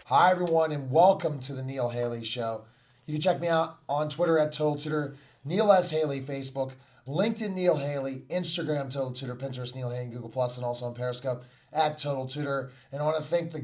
Hi, everyone, and welcome to the Neil Haley Show. You can check me out on Twitter at Total Tutor, Neil S. Haley, Facebook, LinkedIn Neil Haley, Instagram Total Tutor, Pinterest Neil Haley, Google Plus, and also on Periscope at Total Tutor. And I want to thank my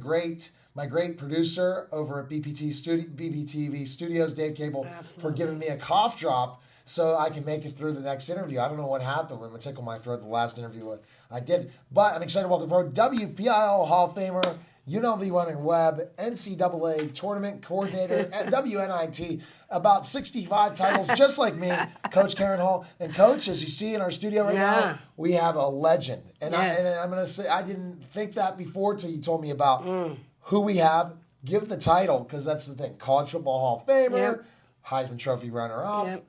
great producer over at BBTV Studios, Dave Cable, for giving me a cough drop so I can make it through the next interview. I don't know what happened with my tickle my throat the last interview I did, but I'm excited to welcome the WPIL Hall of Famer, UNLV running web, NCAA tournament coordinator at WNIT, about 65 titles, just like me, Coach Karen Hall. And Coach, as you see in our studio right now, we have a legend. And, I'm going to say, I didn't think that before till you told me about who we have. Give the title, because that's the thing. College Football Hall of Famer, Heisman Trophy runner-up,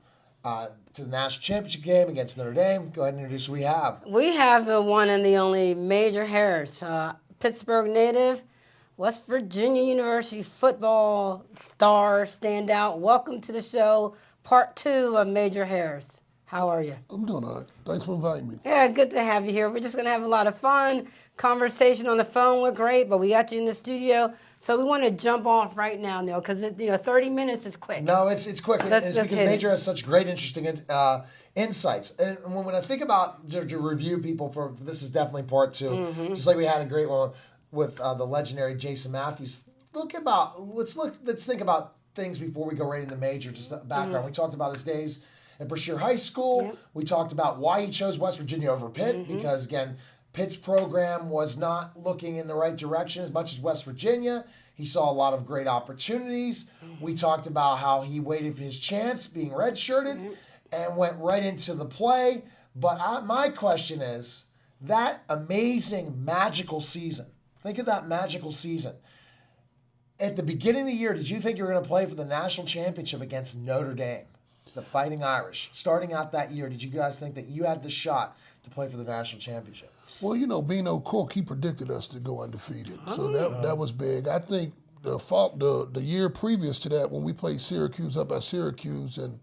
to the national championship game against Notre Dame. Go ahead and introduce who we have. We have the one and the only Major Harris, Pittsburgh native, West Virginia University football star standout. Welcome to the show, part 2 of Major Harris. How are you? I'm doing all right. Thanks for inviting me. Yeah, good to have you here. We're just going to have a lot of fun. Conversation on the phone went great, but we got you in the studio. So we want to jump off right now, Neil, because 30 minutes is quick. No, it's quick. It's because Major has such great, interesting insights. And when I think about to review people for this is definitely part 2. Just like we had a great one with the legendary Jason Matthews. Let's think about things before we go right into Major. Just the background. We talked about his days at Brashear High School. Yep. We talked about why he chose West Virginia over Pitt because again, Pitt's program was not looking in the right direction as much as West Virginia. He saw a lot of great opportunities. We talked about how he waited for his chance, being redshirted, and went right into the play. But my question is, that amazing, magical season. Think of that magical season. At the beginning of the year, did you think you were going to play for the national championship against Notre Dame, the Fighting Irish? Starting out that year, did you guys think that you had the shot to play for the national championship? Well, Beano Cook, he predicted us to go undefeated. So that was big. I think the year previous to that, when we played Syracuse up at Syracuse, and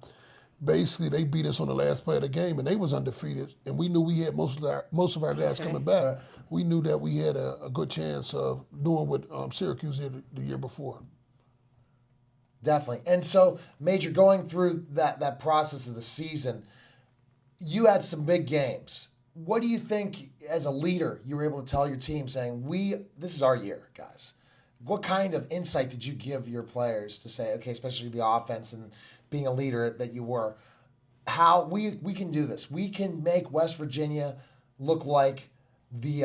basically they beat us on the last play of the game, and they was undefeated, and we knew we had most of our guys coming back. Right. We knew that we had a good chance of doing what Syracuse did the year before. Definitely. And so, Major, going through that process of the season, you had some big games. What do you think, as a leader, you were able to tell your team, saying, this is our year, guys? What kind of insight did you give your players to say, okay, especially the offense and being a leader that you were, how we can do this? We can make West Virginia look like the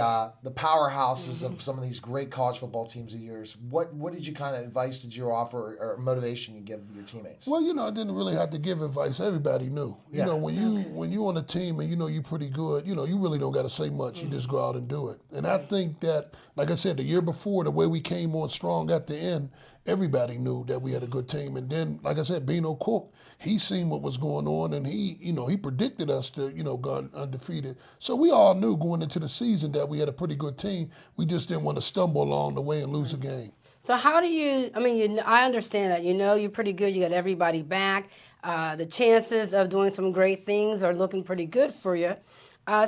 powerhouses of some of these great college football teams of yours. What did you kind of advice did you offer or motivation you give your teammates? Well, I didn't really have to give advice. Everybody knew. When you on a team and you're pretty good, you really don't got to say much. You just go out and do it. And I think that, like I said, the year before, the way we came on strong at the end, everybody knew that we had a good team. And then, like I said, Beano Cook, he seen what was going on, and he predicted us to, go undefeated. So we all knew going into the season that we had a pretty good team. We just didn't want to stumble along the way and lose a game. So how do you, I understand that, you're pretty good. You got everybody back. The chances of doing some great things are looking pretty good for you.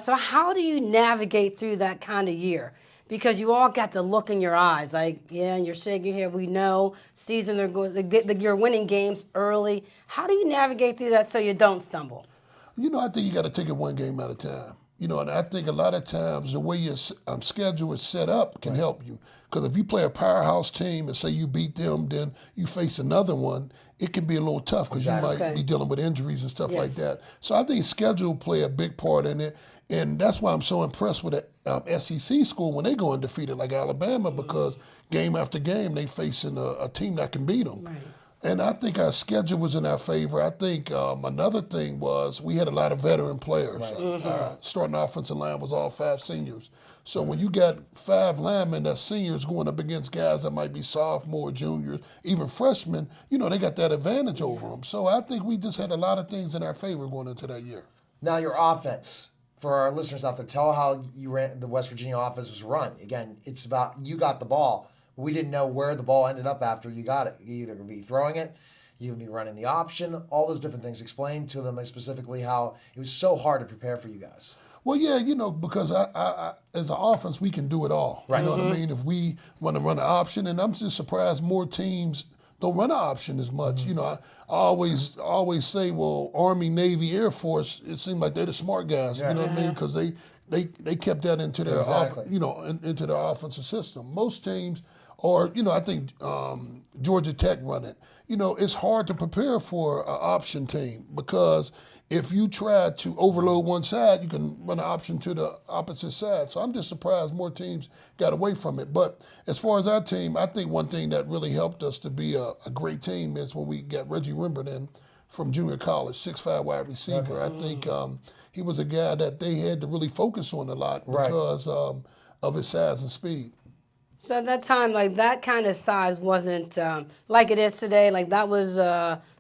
So how do you navigate through that kind of year? Because you all got the look in your eyes, like, and you're shaking your head. We know seasons are good. You're winning games early. How do you navigate through that so you don't stumble? I think you got to take it one game at a time. And I think a lot of times the way your schedule is set up can help you. Because if you play a powerhouse team and say you beat them, then you face another one, it can be a little tough because you might be dealing with injuries and stuff like that. So I think schedule play a big part in it. And that's why I'm so impressed with the SEC school when they go undefeated like Alabama, because game after game they facing a team that can beat them. Right. And I think our schedule was in our favor. I think another thing was we had a lot of veteran players. Right. Our starting offensive line was all 5 seniors. So when you got 5 linemen that seniors going up against guys that might be sophomore, juniors, even freshmen, they got that advantage over them. So I think we just had a lot of things in our favor going into that year. Now your offense. For our listeners out there, tell how the West Virginia offense was run. Again, it's about you got the ball. We didn't know where the ball ended up after you got it. You either be throwing it, you would be running the option, all those different things. Explain to them specifically how it was so hard to prepare for you guys. Well, yeah, because I as an offense, we can do it all. Right. You know what I mean? If we want to run an option, and I'm just surprised more teams don't run an option as much. I always say, well, Army, Navy, Air Force, it seemed like they're the smart guys. Yeah. You know what I mean? Because they kept that into their Exactly. into their offensive system. Most teams, or I think Georgia Tech run it. It's hard to prepare for an option team because if you try to overload one side, you can run an option to the opposite side. So I'm just surprised more teams got away from it. But as far as our team, I think one thing that really helped us to be a great team is when we got Reggie Rimbert in from junior college, 6'5" wide receiver. I think he was a guy that they had to really focus on a lot because of his size and speed. So at that time, like that kind of size wasn't like it is today. Like that was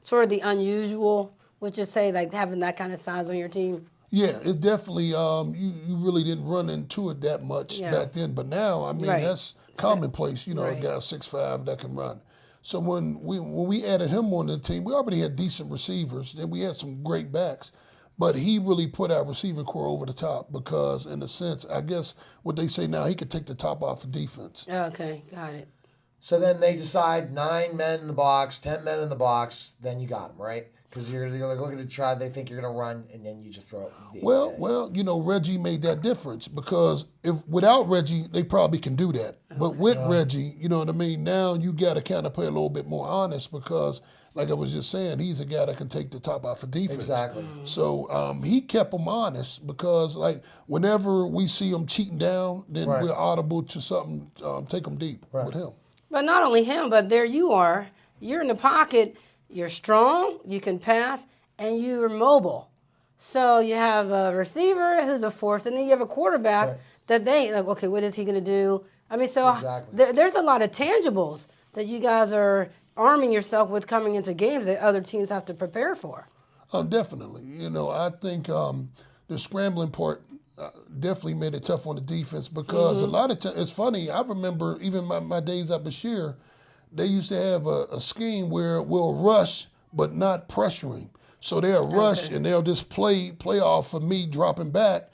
sort of the unusual. Would you say like having that kind of size on your team? Yeah, it definitely. You really didn't run into it that much back then, but now I mean that's commonplace. A guy 6'5" that can run. So when we added him on the team, we already had decent receivers, and we had some great backs. But he really put our receiving core over the top because, in a sense, I guess what they say now, he could take the top off of defense. Okay, got it. So then they decide 9 men in the box, 10 men in the box, then you got them, right? Because you're looking to try, they think you're going to run, and then you just throw it. Well, Reggie made that difference because if without Reggie, they probably can do that. But with Reggie, you know what I mean? Now you got to kind of play a little bit more honest because, like I was just saying, he's a guy that can take the top off of defense. Exactly. So he kept them honest because, like, whenever we see him cheating down, then we're audible to something, take them deep with him. But not only him, but there you are. You're in the pocket. You're strong, you can pass, and you're mobile. So you have a receiver who's a force, and then you have a quarterback that they, like, okay, what is he going to do? I mean, so there's a lot of tangibles that you guys are arming yourself with coming into games that other teams have to prepare for. Definitely. I think the scrambling part definitely made it tough on the defense because a lot of times, it's funny, I remember even my days at Bashir, they used to have a scheme where we'll rush but not pressuring. So they'll rush and they'll just play off of me dropping back.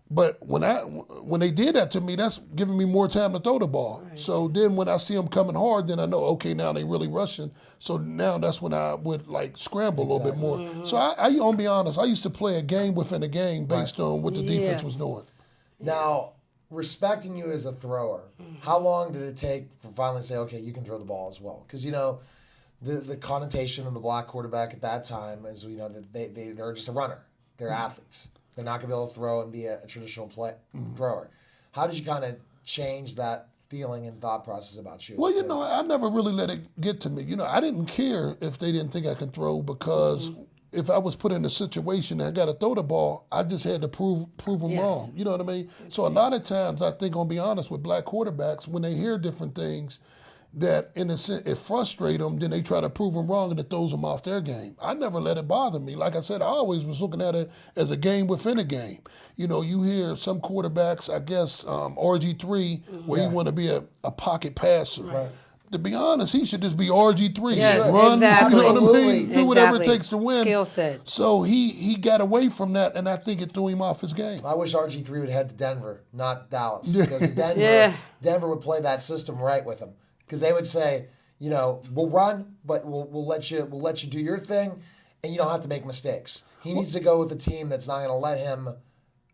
But when they did that to me, that's giving me more time to throw the ball. Right. So then when I see them coming hard, then I know, okay, now they really rushing. So now that's when I would like scramble a little bit more. So I'll be honest, I used to play a game within a game based on what the defense was doing. Now, respecting you as a thrower, how long did it take for finally to say, okay, you can throw the ball as well? Because, the connotation of the black quarterback at that time is, that they're just a runner. They're athletes. They're not going to be able to throw and be a traditional thrower. How did you kind of change that feeling and thought process about you? Well, I never really let it get to me. I didn't care if they didn't think I could throw because if I was put in a situation that I got to throw the ball, I just had to prove them wrong. You know what I mean? So a lot of times, I think, I'll be honest, with black quarterbacks, when they hear different things that, in a sense, it frustrates them, then they try to prove them wrong and it throws them off their game. I never let it bother me. Like I said, I always was looking at it as a game within a game. You hear some quarterbacks, I guess, RG3, where he want to be a pocket passer. Right. To be honest, he should just be RG3. Yes, Run, exactly. you know what I mean? Do whatever it takes to win. Skill set. So he got away from that, and I think it threw him off his game. I wish RG3 would head to Denver, not Dallas. Because Denver would play that system right with him. Because they would say, we'll run, but we'll let you do your thing, and you don't have to make mistakes. He needs to go with a team that's not going to let him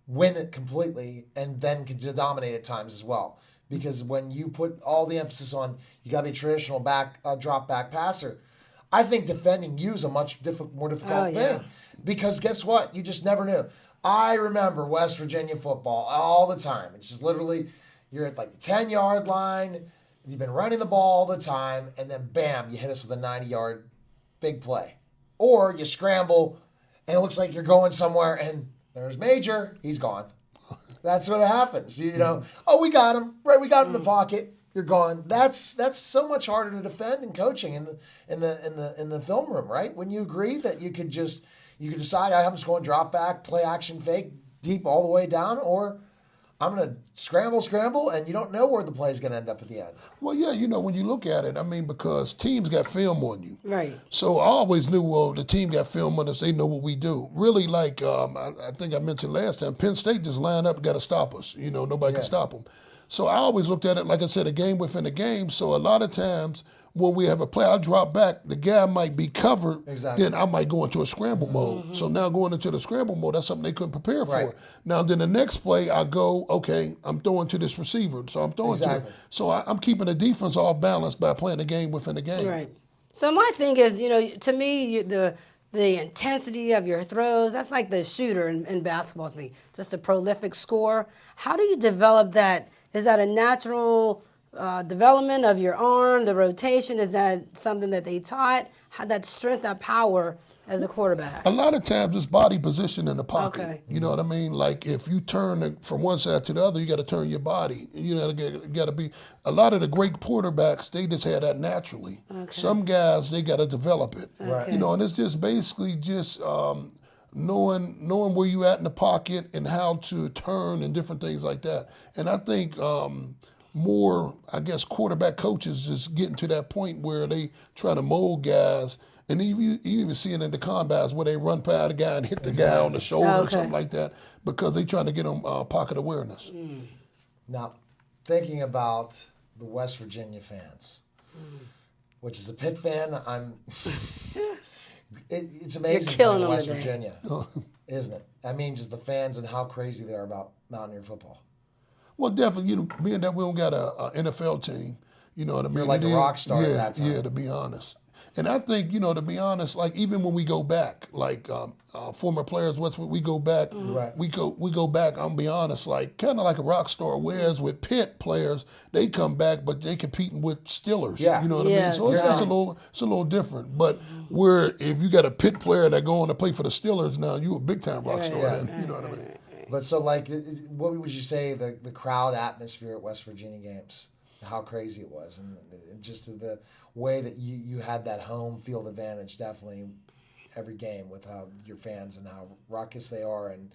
win it completely and then can dominate at times as well. Because when you put all the emphasis on you got to be a traditional drop back passer, I think defending you is a much more difficult thing. Because guess what? You just never knew. I remember West Virginia football all the time. It's just literally you're at like the 10-yard line. You've been running the ball all the time, and then bam, you hit us with a 90-yard big play. Or you scramble, and it looks like you're going somewhere, and there's Major. He's gone. That's what happens. Oh, we got him. Right, we got him in the pocket. You're gone. That's so much harder to defend in coaching in the film room, right? When you agree that you could decide I'm just going drop back, play action fake, deep all the way down, or I'm going to scramble, and you don't know where the play is going to end up at the end. Well, yeah, when you look at it, I mean, because teams got film on you. Right. So I always knew, well, the team got film on us. They know what we do. Really, like I think I mentioned last time, Penn State just lined up and got to stop us. Nobody can stop them. So I always looked at it, like I said, a game within a game. So a lot of times when we have a play, I drop back, the guy might be covered, Exactly. then I might go into a scramble mode. So now going into the scramble mode, that's something they couldn't prepare Right. for. Now then the next play, I go, okay, I'm throwing to this receiver, so I'm throwing to Exactly. it. So I'm keeping the defense off balance by playing the game within the game. Right. So my thing is, to me, the intensity of your throws, that's like the shooter in basketball to me, just a prolific scorer. How do you develop that? Is that a natural development of your arm, the rotation? Is that something that they taught? How that strength, that power as a quarterback? A lot of times it's body position in the pocket. Okay. You know what I mean? Like if you turn it from one side to the other, you got to turn your body. You got to be. A lot of the great quarterbacks, they just had that naturally. Okay. Some guys, they got to develop it. Right. And it's just basically just knowing where you at in the pocket and how to turn and different things like that. And I think more, I guess, quarterback coaches is getting to that point where they try to mold guys. And you even see it in the combines where they run by the guy and hit the guy on the shoulder or something like that because they trying to get them pocket awareness. Now, thinking about the West Virginia fans, which is a Pitt fan, it's amazing. You're killing playing them West today. Virginia, isn't it? I mean, just the fans and how crazy they are about Mountaineer football. Well, definitely, being that we don't got a NFL team, you know what I mean? You're like a rock star yeah, at that time. Yeah, to be honest. And I think, to be honest, like even when we go back, like former players, we go back, Right. we go back. I'm be honest, like kind of like a rock star. Whereas with Pitt players, they come back, but they competing with Steelers. Yeah. You know what I Yeah, mean? So it's a little different. But where if you got a Pitt player that go on to play for the Steelers, now you a big time rock star. Yeah. Then you know what I mean? But so, like, what would you say the crowd atmosphere at West Virginia games? How crazy it was, and just the way that you had that home field advantage, definitely every game with how your fans and how raucous they are, and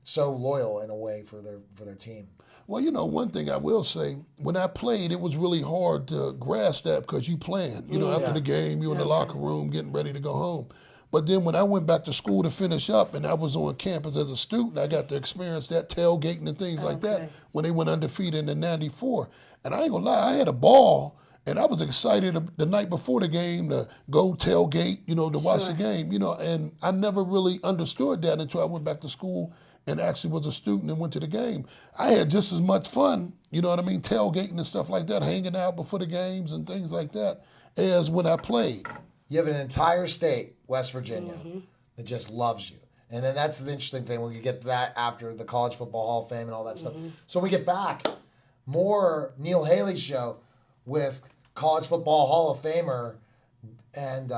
so loyal in a way for their team. Well, one thing I will say, when I played, it was really hard to grasp that because you playing. After the game, you in the locker room getting ready to go home. But then when I went back to school to finish up and I was on campus as a student, I got to experience that tailgating and things like that when they went undefeated in '94. And I ain't gonna lie, I had a ball and I was excited the night before the game to go tailgate, to watch the game, and I never really understood that until I went back to school and actually was a student and went to the game. I had just as much fun, tailgating and stuff like that, hanging out before the games and things like that, as when I played. You have an entire state, West Virginia, that just loves you. And then that's the interesting thing when you get that after the College Football Hall of Fame and all that stuff. So when we get back, more Neil Haley show with College Football Hall of Famer and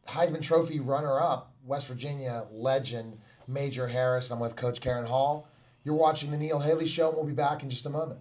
Heisman Trophy runner-up, West Virginia legend, Major Harris. I'm with Coach Karen Hall. You're watching the Neil Haley Show, and we'll be back in just a moment.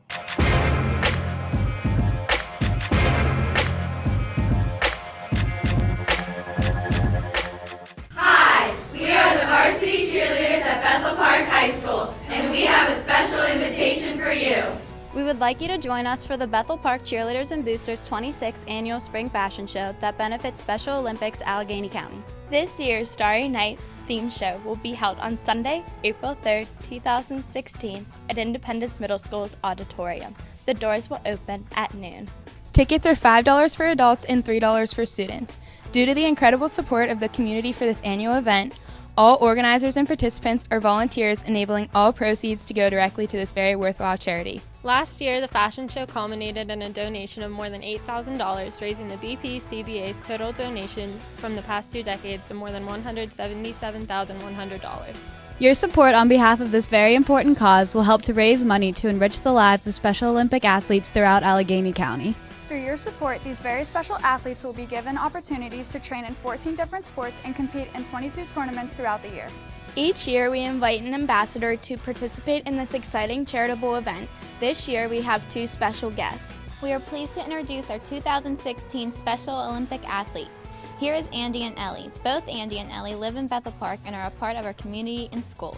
Hi, we are the varsity cheerleaders at Bethel Park High School, and we have a special invitation for you. We would like you to join us for the Bethel Park Cheerleaders and Boosters 26th Annual Spring Fashion Show that benefits Special Olympics Allegheny County. This year's Starry Night theme show will be held on Sunday, April 3rd, 2016 at Independence Middle School's auditorium. The doors will open at noon. Tickets are $5 for adults and $3 for students. Due to the incredible support of the community for this annual event, all organizers and participants are volunteers, enabling all proceeds to go directly to this very worthwhile charity. Last year, the fashion show culminated in a donation of more than $8,000, raising the BPCBA's total donation from the past 2 decades to more than $177,100. Your support on behalf of this very important cause will help to raise money to enrich the lives of Special Olympic athletes throughout Allegheny County. Through your support, these very special athletes will be given opportunities to train in 14 different sports and compete in 22 tournaments throughout the year. Each year, we invite an ambassador to participate in this exciting charitable event. This year, we have 2 special guests. We are pleased to introduce our 2016 Special Olympic athletes. Here is Andy and Ellie. Both Andy and Ellie live in Bethel Park and are a part of our community and schools.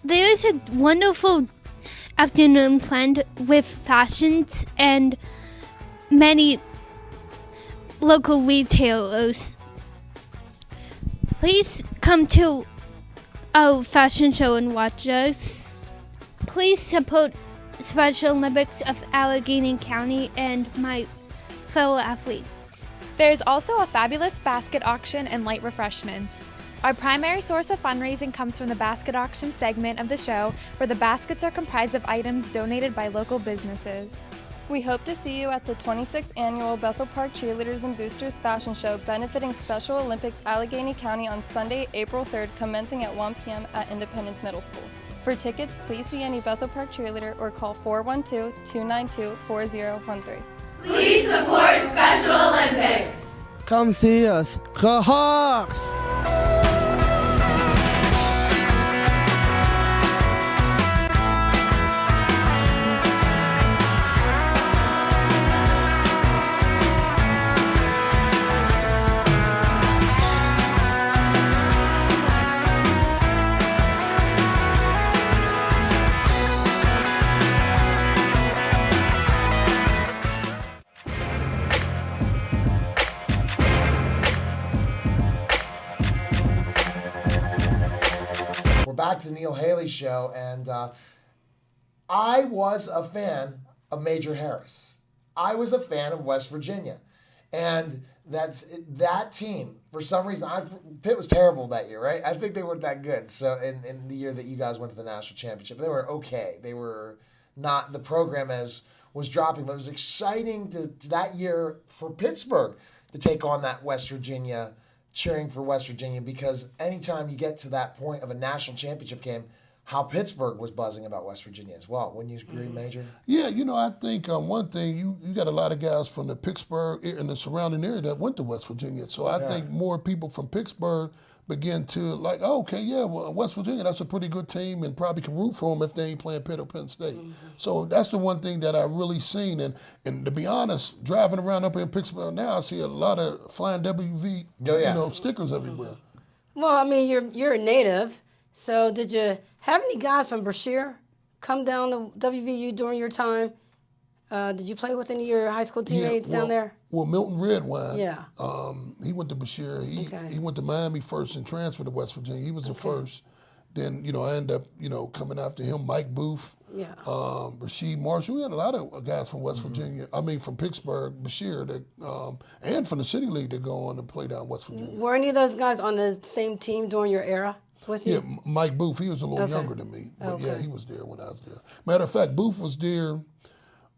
They always had wonderful afternoon planned with fashions and many local retailers. Please come to our fashion show and watch us. Please support Special Olympics of Allegheny County and my fellow athletes. There's also a fabulous basket auction and light refreshments. Our primary source of fundraising comes from the basket auction segment of the show, where the baskets are comprised of items donated by local businesses. We hope to see you at the 26th Annual Bethel Park Cheerleaders and Boosters Fashion Show benefiting Special Olympics Allegheny County on Sunday, April 3rd, commencing at 1 p.m. at Independence Middle School. For tickets, please see any Bethel Park cheerleader or call 412-292-4013. Please support Special Olympics. Come see us. Go Hawks! Back to the Neil Haley Show, and I was a fan of Major Harris. I was a fan of West Virginia, and that team. For some reason, Pitt was terrible that year, right? I think they weren't that good. So in the year that you guys went to the national championship, they were okay. They were not the program as was dropping, but it was exciting to that year for Pittsburgh to take on that West Virginia. Cheering for West Virginia, because anytime you get to that point of a national championship game, how Pittsburgh was buzzing about West Virginia as well. Wouldn't you agree, Major? Yeah, I think one thing, you got a lot of guys from the Pittsburgh and the surrounding area that went to West Virginia. So I think more people from Pittsburgh begin to like, oh, okay, yeah, well, West Virginia, that's a pretty good team and probably can root for them if they ain't playing Pitt or Penn State. Mm-hmm. So that's the one thing that I really seen. And to be honest, driving around up in Pittsburgh now, I see a lot of flying WV stickers everywhere. Well, I mean, you're a native, so did you have any guys from Brashear come down to WVU during your time? Did you play with any of your high school teammates down there? Well, Milton Redwine. Yeah. He went to Brashear. He went to Miami first and transferred to West Virginia. He was the first. Then, I ended up, coming after him, Mike Booth, Rasheed Marshall. We had a lot of guys from West Virginia. I mean, from Pittsburgh, Brashear, and from the City League that go on and play down West Virginia. Were any of those guys on the same team during your era with you? Yeah, Mike Booth. He was a little younger than me. But, yeah, he was there when I was there. Matter of fact, Booth was there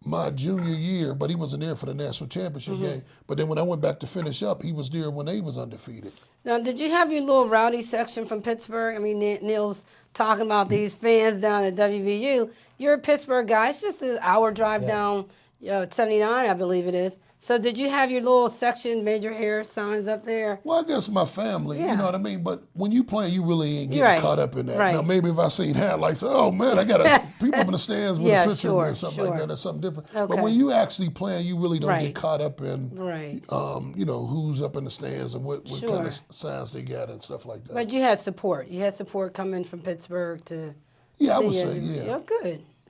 my junior year, but he wasn't there for the national championship game. But then when I went back to finish up, he was there when they was undefeated. Now, did you have your little rowdy section from Pittsburgh? I mean, Neil's talking about these fans down at WVU. You're a Pittsburgh guy. It's just an hour drive down 79, I believe it is. So did you have your little section, Major Harris signs up there? Well, I guess my family, you know what I mean? But when you play, you really ain't getting caught up in that. Right. Now, maybe if I seen highlights, oh, man, I got people up in the stands with a picture or something like that. That's something different. Okay. But when you actually playing, you really don't get caught up in, who's up in the stands and what kind of signs they got and stuff like that. But you had support. You had support coming from Pittsburgh to I would say, yeah.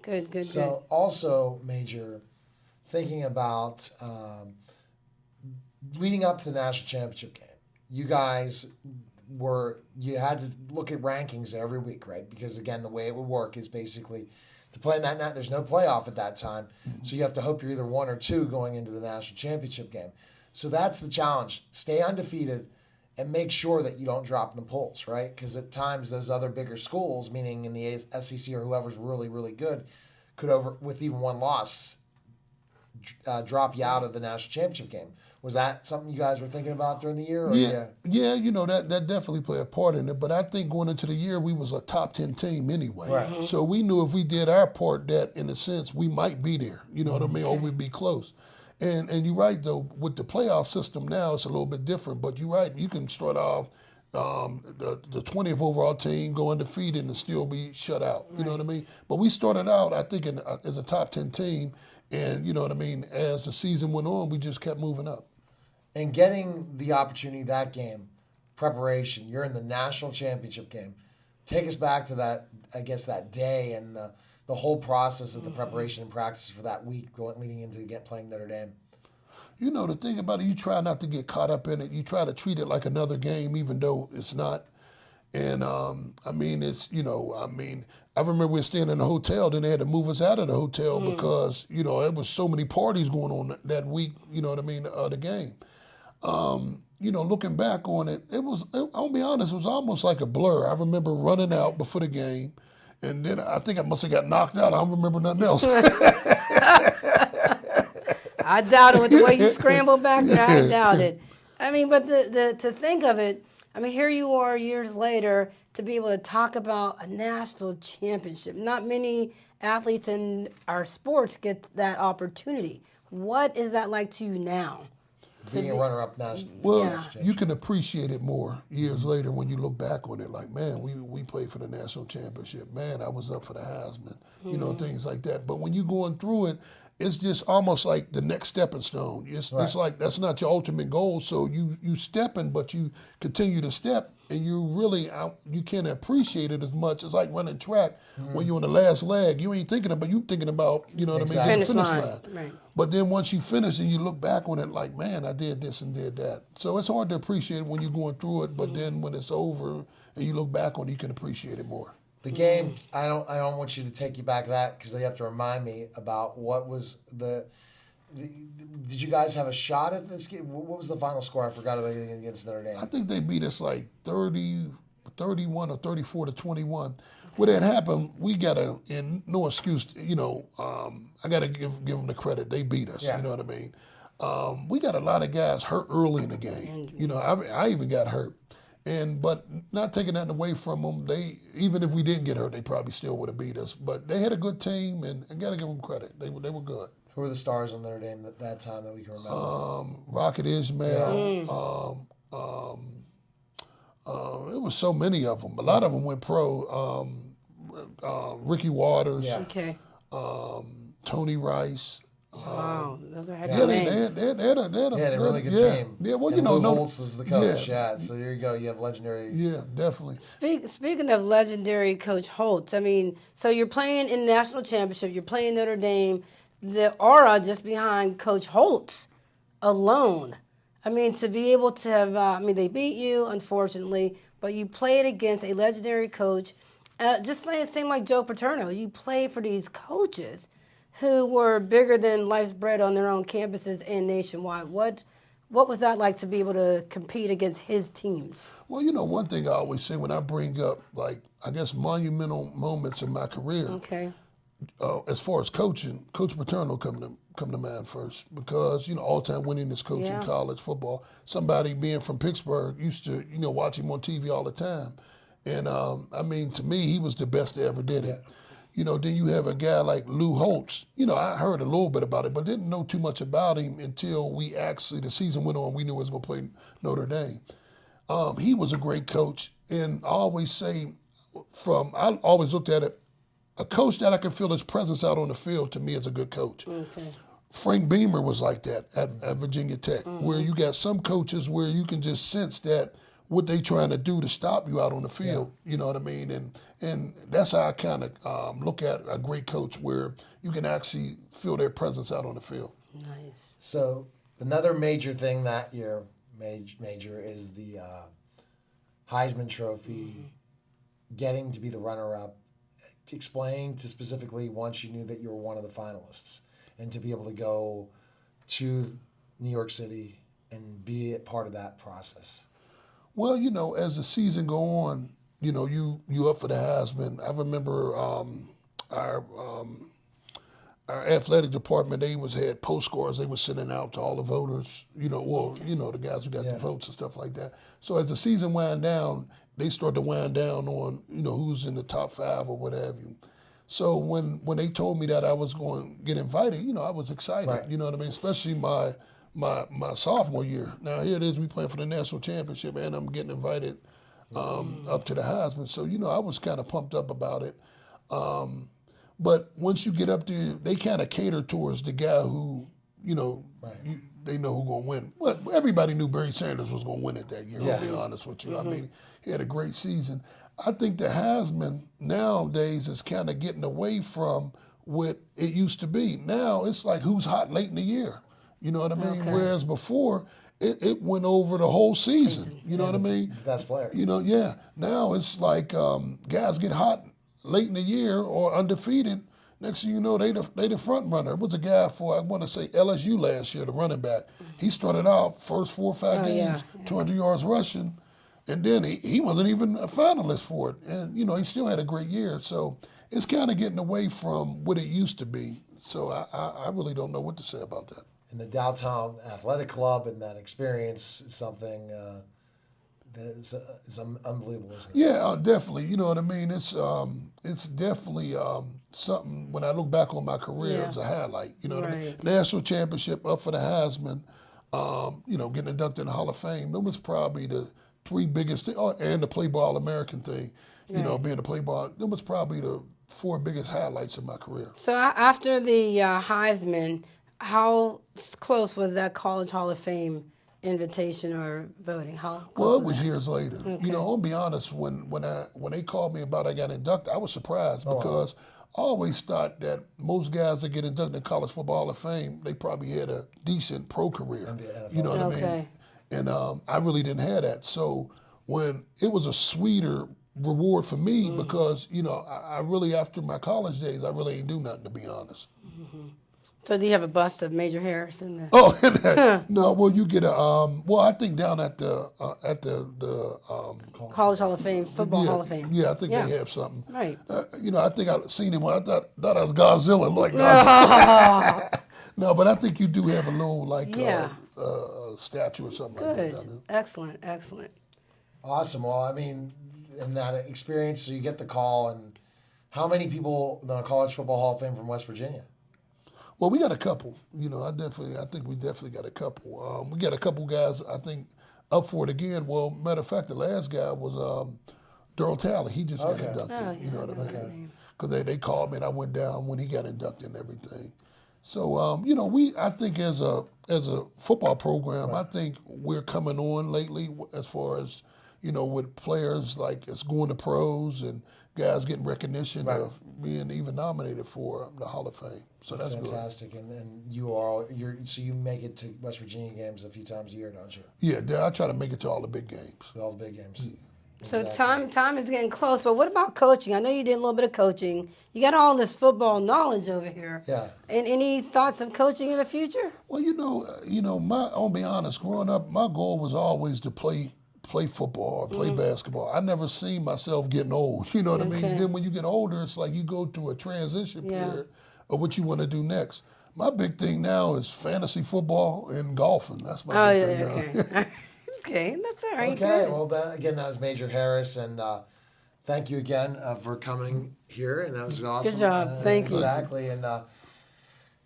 Good. So also, Major, thinking about leading up to the national championship game, you guys you had to look at rankings every week, right? Because again, the way it would work is basically to play in that night, there's no playoff at that time. So you have to hope you're either 1 or 2 going into the national championship game. So that's the challenge. Stay undefeated and make sure that you don't drop in the polls, right? Because at times those other bigger schools, meaning in the SEC or whoever's really, really good, could with even one loss, drop you out of the national championship game. Was that something you guys were thinking about during the year? Or yeah, that definitely played a part in it. But I think going into the year, we was a top 10 team anyway. Right. Mm-hmm. So we knew if we did our part, that in a sense we might be there. You know what I mean? Or we'd be close. And you're right though. With the playoff system now, it's a little bit different. But you're right. You can start off the 20th overall team, go undefeated, and still be shut out. You know what I mean? But we started out, I think, as a top 10 team. And, you know what I mean, as the season went on, we just kept moving up. And getting the opportunity, that game, preparation, you're in the national championship game. Take us back to that, I guess, that day and the the whole process of the preparation and practice for that week leading into playing Notre Dame? You know, the thing about it, you try not to get caught up in it. You try to treat it like another game, even though it's not. And, I mean, I remember we were staying in a hotel, then they had to move us out of the hotel because, you know, there was so many parties going on that week, you know what I mean, the game. You know, looking back on it, I'll be honest, it was almost like a blur. I remember running out before the game, and then I think I must have got knocked out. I don't remember nothing else. I doubt it with the way you scrambled back there. I doubt it. I mean, but to think of it, I mean, here you are years later to be able to talk about a national championship. Not many athletes in our sports get that opportunity. What is that like to you now? Being a runner-up national. Well, you can appreciate it more years later when you look back on it. Like, man, we played for the national championship. Man, I was up for the Heisman. You know, things like that. But when you're going through it, it's just almost like the next stepping stone. It's like that's not your ultimate goal. So you stepping, but you continue to step, and you can't appreciate it as much. It's like running track when you're on the last leg. You ain't thinking about, you thinking about, you know what I mean, the finish line. Right. But then once you finish and you look back on it, like, man, I did this and did that. So it's hard to appreciate it when you're going through it. But then when it's over and you look back on it, you can appreciate it more. The game, I don't want you to take you back to that because you have to remind me about what was did you guys have a shot at this game? What was the final score? I forgot about it against Notre Dame. I think they beat us like 31 or 34 to 21. What had happened, we got and no excuse, you know, I got to give them the credit. They beat us, you know what I mean? We got a lot of guys hurt early in the game. You know, I even got hurt. But not taking that away from them, even if we didn't get hurt, they probably still would have beat us. But they had a good team, and I got to give them credit. They were good. Who were the stars on Notre Dame at that time that we can remember? Rocket Ismail. It was so many of them. A lot of them went pro. Ricky Waters. Yeah. Okay. Tony Rice. Wow, those are heavy names. They had a really good team. Yeah, well, and Lou Holtz is the coach. Yeah, so there you go. You have legendary. Yeah, definitely. Speaking of legendary Coach Holtz, I mean, so you're playing in the national championship. You're playing Notre Dame. The aura just behind Coach Holtz alone. I mean, to be able to have, they beat you, unfortunately, but you played against a legendary coach. Just same like Joe Paterno. You played for these coaches who were bigger than life's bread on their own campuses and nationwide. What was that like to be able to compete against his teams? Well, you know, one thing I always say when I bring up, like, I guess monumental moments in my career. Okay. As far as coaching, Coach Paterno come to mind first because, you know, all-time winningest coach in college football. Somebody being from Pittsburgh used to, you know, watch him on TV all the time. And, to me, he was the best that ever did it. You know, then you have a guy like Lou Holtz. You know, I heard a little bit about it, but didn't know too much about him until the season went on. We knew he was going to play Notre Dame. He was a great coach. And I always say, I always looked at it, a coach that I can feel his presence out on the field, to me, is a good coach. Okay. Frank Beamer was like that at Virginia Tech, where you got some coaches where you can just sense that what they trying to do to stop you out on the field. You know what I mean? And that's how I kind of look at a great coach, where you can actually feel their presence out on the field. Nice. So another major thing that year, major, is the Heisman Trophy, getting to be the runner-up. To explain to specifically once you knew that you were one of the finalists, and to be able to go to New York City and be a part of that process. Well, you know, as the season go on, you know, you up for the Heisman. I remember our athletic department, they had postcards they were sending out to all the voters, you know, the guys who got the votes and stuff like that. So as the season wound down, they start to wind down on, you know, who's in the top 5 or whatever. So when they told me that I was going to get invited, you know, I was excited. You know what I mean? Especially my sophomore year. Now here it is, we playing for the national championship, and I'm getting invited up to the Heisman. So, you know, I was kind of pumped up about it. But once you get up there, they kind of cater towards the guy who, you know, they know who's going to win. Well, everybody knew Barry Sanders was going to win it that year, I'll be honest with you. I mean, he had a great season. I think the Heisman nowadays is kind of getting away from what it used to be. Now it's like who's hot late in the year. You know what I mean? Okay. Whereas before, it went over the whole season. You know what I mean? Best player. You know, yeah. Now it's like guys get hot late in the year or undefeated. Next thing you know, they the front runner. It was a guy for, I want to say, LSU last year, the running back. He started out first 4 or 5 games, 200 yards rushing, and then he wasn't even a finalist for it. And, you know, he still had a great year. So it's kind of getting away from what it used to be. So I really don't know what to say about that. And the Downtown Athletic Club and that experience is something that is unbelievable, isn't it? Yeah, definitely. You know what I mean? It's definitely something, when I look back on my career, it's a highlight. You know what I mean? National championship, up for the Heisman, you know, getting inducted in the Hall of Fame. That was probably the 3 biggest things, and the Playboy All-American thing, you know, being a Playboy. That was probably the 4 biggest highlights of my career. So after the Heisman, how close was that College Hall of Fame invitation or voting? Well, it was years later. Okay. You know, I'll be honest, when they called me about I got inducted, I was surprised because I always thought that most guys that get inducted in College Football Hall of Fame, they probably had a decent pro career. You know what I mean? And I really didn't have that. So when it was a sweeter reward for me because, you know, I really, after my college days, I really ain't do nothing, to be honest. So do you have a bust of Major Harris in there? Oh, no. Well, you get a well, I think down at the College Hall of Fame, Football Hall of Fame. Yeah, I think they have something. Right. You know, I think I've seen him. I thought I was Godzilla, like Godzilla. No, but I think you do have a little statue or something like that down there. Excellent. Awesome. Well, I mean, in that experience, so you get the call, and how many people in the College Football Hall of Fame from West Virginia? Well, we got a couple. You know, I think we definitely got a couple. We got a couple guys, I think, up for it again. Well, matter of fact, the last guy was Darryl Talley. He just got inducted. You know what I mean? Because they called me and I went down when he got inducted and everything. So, you know, I think as a football program, I think we're coming on lately as far as, you know, with players like it's going to pros and guys getting recognition of being even nominated for the Hall of Fame. So that's fantastic. Good. And so you make it to West Virginia games a few times a year, don't you? Yeah, I try to make it to all the big games. All the big games. Yeah. So time is getting close, but what about coaching? I know you did a little bit of coaching. You got all this football knowledge over here. Yeah. And any thoughts of coaching in the future? Well, I'll be honest, growing up, my goal was always to play football or play basketball. I never seen myself getting old. You know what I mean? Then when you get older, it's like you go through a transition period of what you want to do next. My big thing now is fantasy football and golfing. That's my big thing now. Okay, that's all right. Okay, good. well, that was Major Harris, and thank you again for coming here, and that was awesome. Good job, thank you. Exactly, and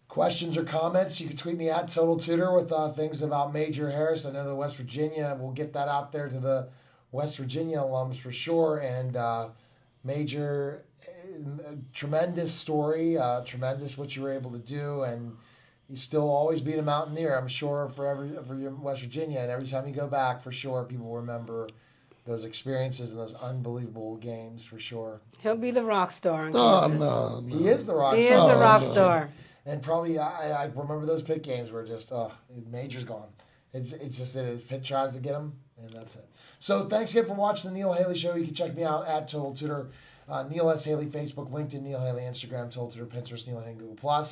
questions or comments, you can tweet me at Total Tutor with things about Major Harris. I know the West Virginia, we'll get that out there to the West Virginia alums for sure, and Major, tremendous story, tremendous what you were able to do, and you still always being a Mountaineer, I'm sure, for your West Virginia. And every time you go back, for sure, people remember those experiences and those unbelievable games, for sure. He'll be the rock star on campus. No. He is the rock star. He is the rock star. And probably, I remember those Pitt games where just, Major's gone. It's just that his Pitt tries to get him, and that's it. So thanks again for watching the Neil Haley Show. You can check me out at Total Tutor, Neil S. Haley, Facebook, LinkedIn, Neil Haley, Instagram, Total Tutor, Pinterest, Neil Haley, Google+.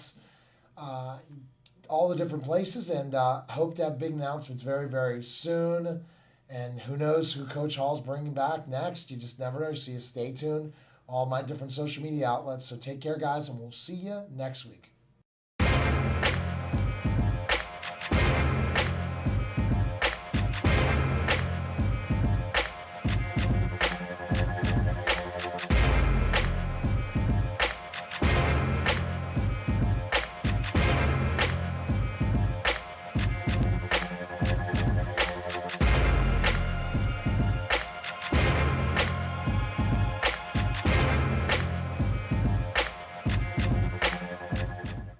All the different places, and hope to have big announcements very, very soon. And who knows who Coach Hall's bringing back next. You just never know. So you stay tuned. All my different social media outlets. So take care, guys, and we'll see you next week.